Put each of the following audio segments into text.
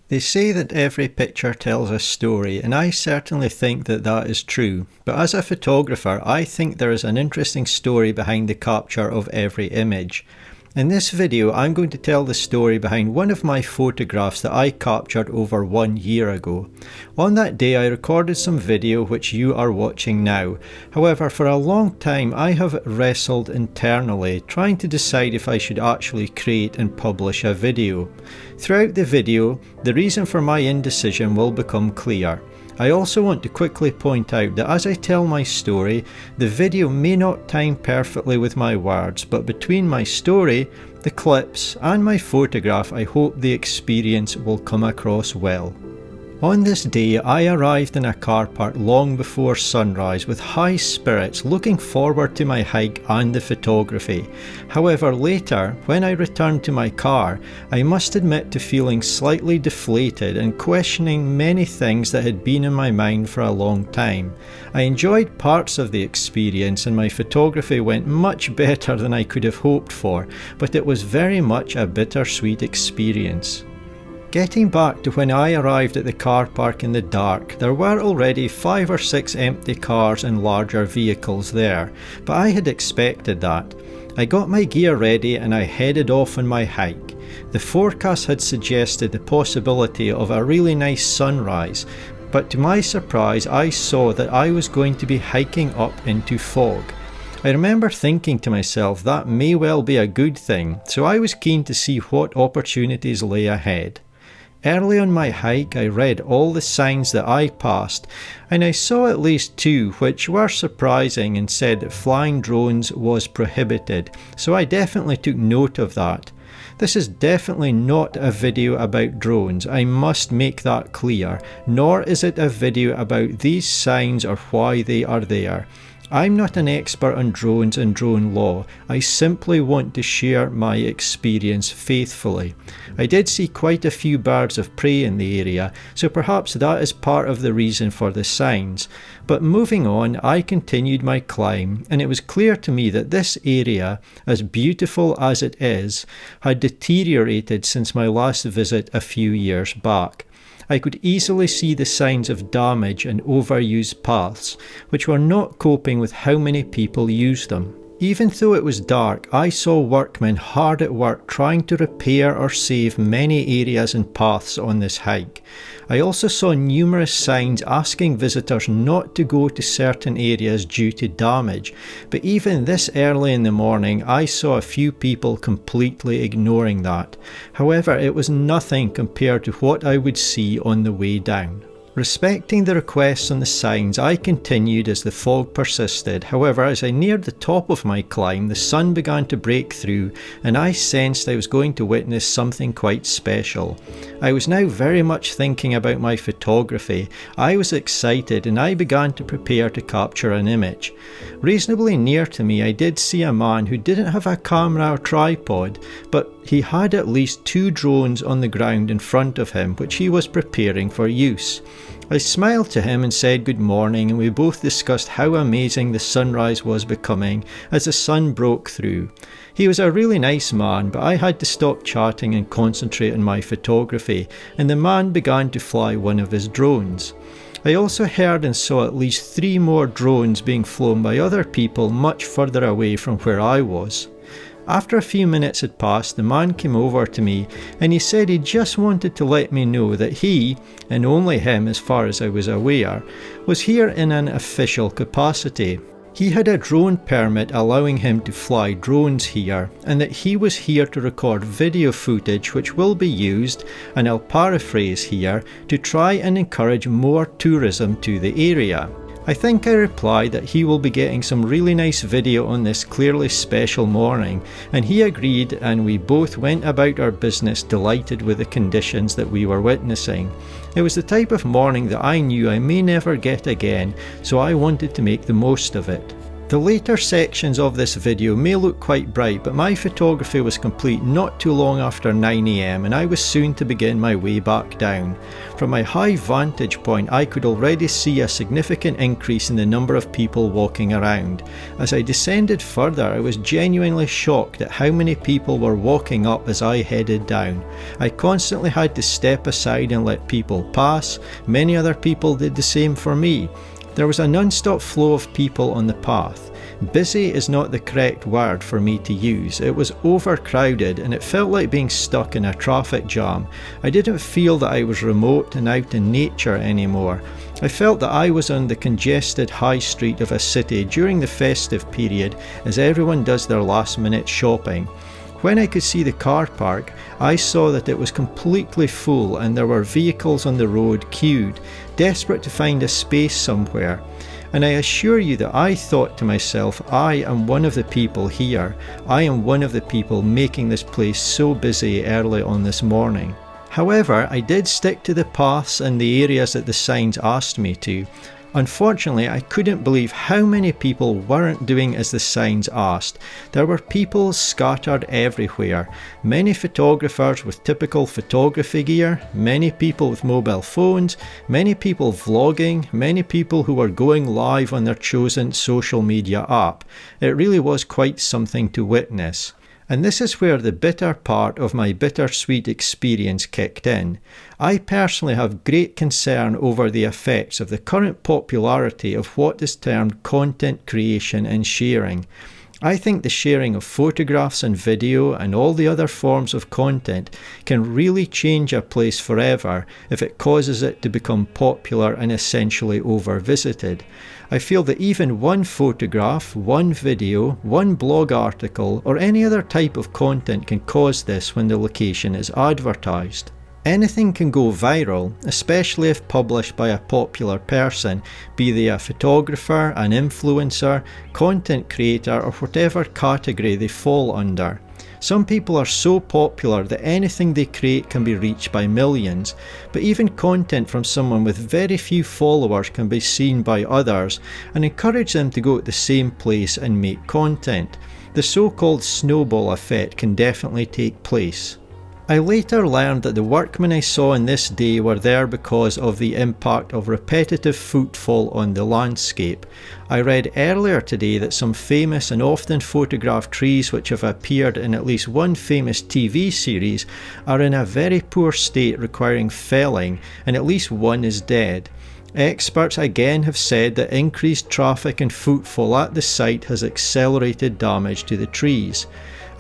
They say that every picture tells a story, and I certainly think that that is true. But as a photographer, I think there is an interesting story behind the capture of every image. In this video, I'm going to tell the story behind one of my photographs that I captured over 1 year ago. On that day, I recorded some video which you are watching now. However, for a long time, I have wrestled internally, trying to decide if I should actually create and publish a video. Throughout the video, the reason for my indecision will become clear. I also want to quickly point out that as I tell my story, the video may not time perfectly with my words, but between my story, the clips, and my photograph, I hope the experience will come across well. On this day, I arrived in a car park long before sunrise with high spirits, looking forward to my hike and the photography. However, later, when I returned to my car, I must admit to feeling slightly deflated and questioning many things that had been in my mind for a long time. I enjoyed parts of the experience and my photography went much better than I could have hoped for, but it was very much a bittersweet experience. Getting back to when I arrived at the car park in the dark, there were already 5 or 6 empty cars and larger vehicles there, but I had expected that. I got my gear ready and I headed off on my hike. The forecast had suggested the possibility of a really nice sunrise, but to my surprise I saw that I was going to be hiking up into fog. I remember thinking to myself that may well be a good thing, so I was keen to see what opportunities lay ahead. Early on my hike, I read all the signs that I passed, and I saw at least 2 which were surprising and said that flying drones was prohibited, so I definitely took note of that. This is definitely not a video about drones, I must make that clear, nor is it a video about these signs or why they are there. I'm not an expert on drones and drone law, I simply want to share my experience faithfully. I did see quite a few birds of prey in the area, so perhaps that is part of the reason for the signs. But moving on, I continued my climb, and it was clear to me that this area, as beautiful as it is, had deteriorated since my last visit a few years back. I could easily see the signs of damage and overused paths, which were not coping with how many people use them. Even though it was dark, I saw workmen hard at work trying to repair or save many areas and paths on this hike. I also saw numerous signs asking visitors not to go to certain areas due to damage, but even this early in the morning I saw a few people completely ignoring that. However, it was nothing compared to what I would see on the way down. Respecting the requests on the signs, I continued as the fog persisted. However, as I neared the top of my climb, the sun began to break through and I sensed I was going to witness something quite special. I was now very much thinking about my photography. I was excited and I began to prepare to capture an image. Reasonably near to me, I did see a man who didn't have a camera or tripod, but he had at least 2 drones on the ground in front of him, which he was preparing for use. I smiled to him and said good morning, and we both discussed how amazing the sunrise was becoming as the sun broke through. He was a really nice man, but I had to stop chatting and concentrate on my photography, and the man began to fly one of his drones. I also heard and saw at least 3 more drones being flown by other people much further away from where I was. After a few minutes had passed, the man came over to me and he said he just wanted to let me know that he, and only him as far as I was aware, was here in an official capacity. He had a drone permit allowing him to fly drones here, and that he was here to record video footage which will be used, and I'll paraphrase here, to try and encourage more tourism to the area. I think I replied that he will be getting some really nice video on this clearly special morning, and he agreed, and we both went about our business delighted with the conditions that we were witnessing. It was the type of morning that I knew I may never get again, so I wanted to make the most of it. The later sections of this video may look quite bright, but my photography was complete not too long after 9 AM and I was soon to begin my way back down. From my high vantage point I could already see a significant increase in the number of people walking around. As I descended further I was genuinely shocked at how many people were walking up as I headed down. I constantly had to step aside and let people pass. Many other people did the same for me. There was a non-stop flow of people on the path. Busy is not the correct word for me to use. It was overcrowded and it felt like being stuck in a traffic jam. I didn't feel that I was remote and out in nature anymore. I felt that I was on the congested high street of a city during the festive period as everyone does their last minute shopping. When I could see the car park, I saw that it was completely full and there were vehicles on the road queued, desperate to find a space somewhere. And I assure you that I thought to myself, I am one of the people here. I am one of the people making this place so busy early on this morning. However, I did stick to the paths and the areas that the signs asked me to. Unfortunately, I couldn't believe how many people weren't doing as the signs asked. There were people scattered everywhere. Many photographers with typical photography gear, many people with mobile phones, many people vlogging, many people who were going live on their chosen social media app. It really was quite something to witness. And this is where the bitter part of my bittersweet experience kicked in. I personally have great concern over the effects of the current popularity of what is termed content creation and sharing. I think the sharing of photographs and video and all the other forms of content can really change a place forever if it causes it to become popular and essentially over-visited. I feel that even one photograph, one video, one blog article or any other type of content can cause this when the location is advertised. Anything can go viral, especially if published by a popular person, be they a photographer, an influencer, content creator or whatever category they fall under. Some people are so popular that anything they create can be reached by millions, but even content from someone with very few followers can be seen by others and encourage them to go to the same place and make content. The so-called snowball effect can definitely take place. I later learned that the workmen I saw in this day were there because of the impact of repetitive footfall on the landscape. I read earlier today that some famous and often photographed trees which have appeared in at least one famous TV series are in a very poor state requiring felling, and at least one is dead. Experts again have said that increased traffic and footfall at the site has accelerated damage to the trees.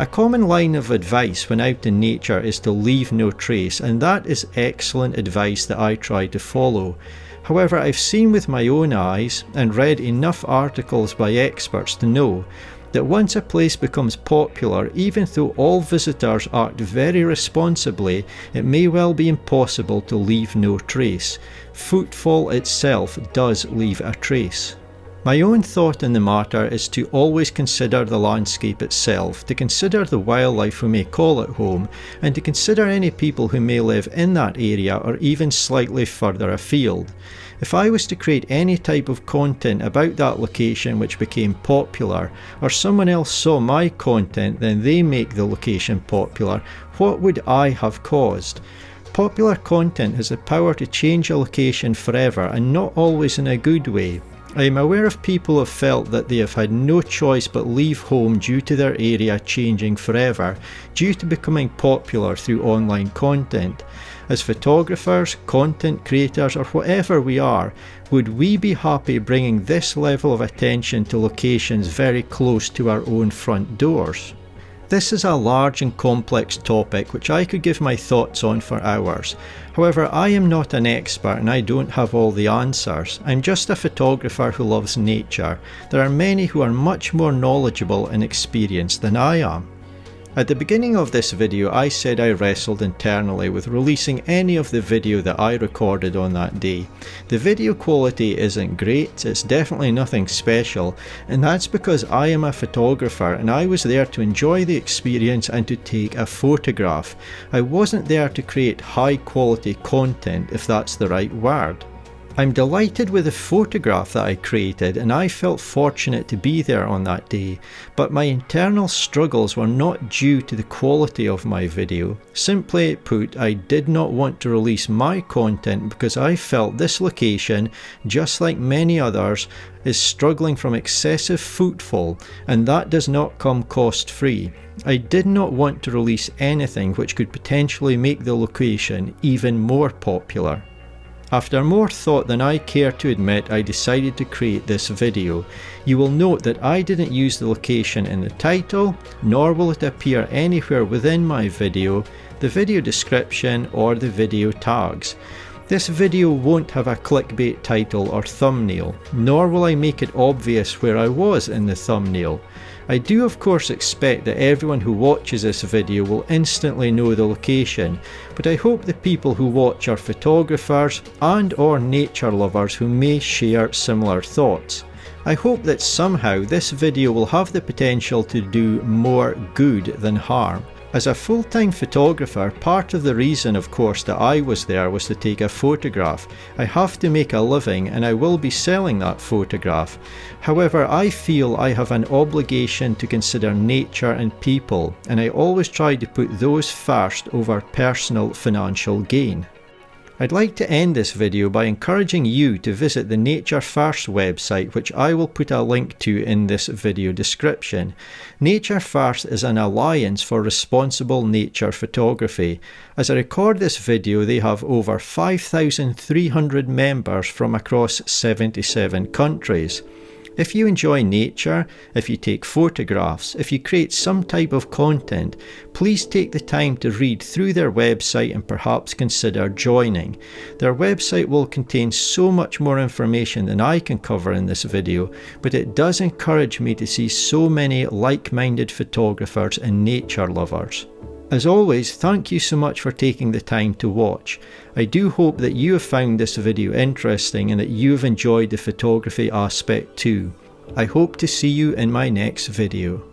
A common line of advice when out in nature is to leave no trace, and that is excellent advice that I try to follow. However, I've seen with my own eyes and read enough articles by experts to know that once a place becomes popular, even though all visitors act very responsibly, it may well be impossible to leave no trace. Footfall itself does leave a trace. My own thought in the matter is to always consider the landscape itself, to consider the wildlife we may call at home, and to consider any people who may live in that area or even slightly further afield. If I was to create any type of content about that location which became popular, or someone else saw my content then they make the location popular, what would I have caused? Popular content has the power to change a location forever, and not always in a good way. I am aware of people who have felt that they have had no choice but leave home due to their area changing forever, due to becoming popular through online content. As photographers, content creators or whatever we are, would we be happy bringing this level of attention to locations very close to our own front doors? This is a large and complex topic which I could give my thoughts on for hours. However, I am not an expert and I don't have all the answers. I'm just a photographer who loves nature. There are many who are much more knowledgeable and experienced than I am. At the beginning of this video I said I wrestled internally with releasing any of the video that I recorded on that day. The video quality isn't great, it's definitely nothing special, and that's because I am a photographer and I was there to enjoy the experience and to take a photograph. I wasn't there to create high quality content, if that's the right word. I'm delighted with the photograph that I created, and I felt fortunate to be there on that day, but my internal struggles were not due to the quality of my video. Simply put, I did not want to release my content because I felt this location, just like many others, is struggling from excessive footfall, and that does not come cost free. I did not want to release anything which could potentially make the location even more popular. After more thought than I care to admit, I decided to create this video. You will note that I didn't use the location in the title, nor will it appear anywhere within my video, the video description or the video tags. This video won't have a clickbait title or thumbnail, nor will I make it obvious where I was in the thumbnail. I do of course expect that everyone who watches this video will instantly know the location, but I hope the people who watch are photographers and or nature lovers who may share similar thoughts. I hope that somehow this video will have the potential to do more good than harm. As a full-time photographer, part of the reason of course that I was there was to take a photograph. I have to make a living and I will be selling that photograph. However, I feel I have an obligation to consider nature and people, and I always try to put those first over personal financial gain. I'd like to end this video by encouraging you to visit the Nature First website, which I will put a link to in this video description. Nature First is an alliance for responsible nature photography. As I record this video, they have over 5,300 members from across 77 countries. If you enjoy nature, if you take photographs, if you create some type of content, please take the time to read through their website and perhaps consider joining. Their website will contain so much more information than I can cover in this video, but it does encourage me to see so many like-minded photographers and nature lovers. As always, thank you so much for taking the time to watch. I do hope that you have found this video interesting and that you've enjoyed the photography aspect too. I hope to see you in my next video.